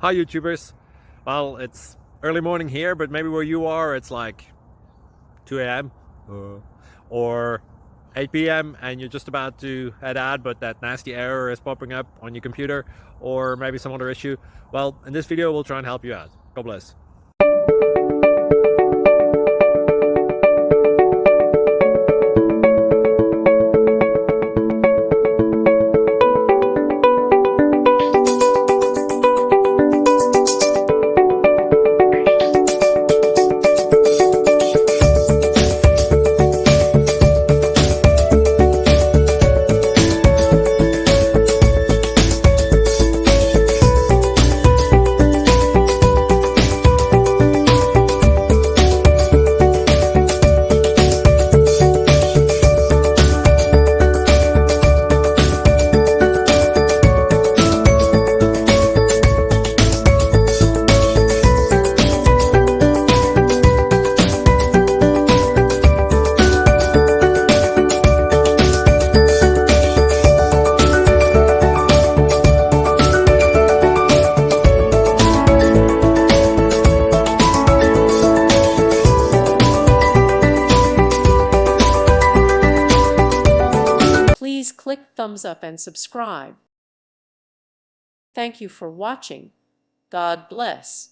Hi YouTubers. Well, it's early morning here, but maybe where you are it's like 2 a.m. or 8 p.m. and you're just about to head out, but that nasty error is popping up on your computer, or maybe some other issue. Well, in this video we'll try and help you out. God bless. Please click thumbs up and subscribe. Thank you for watching. God bless.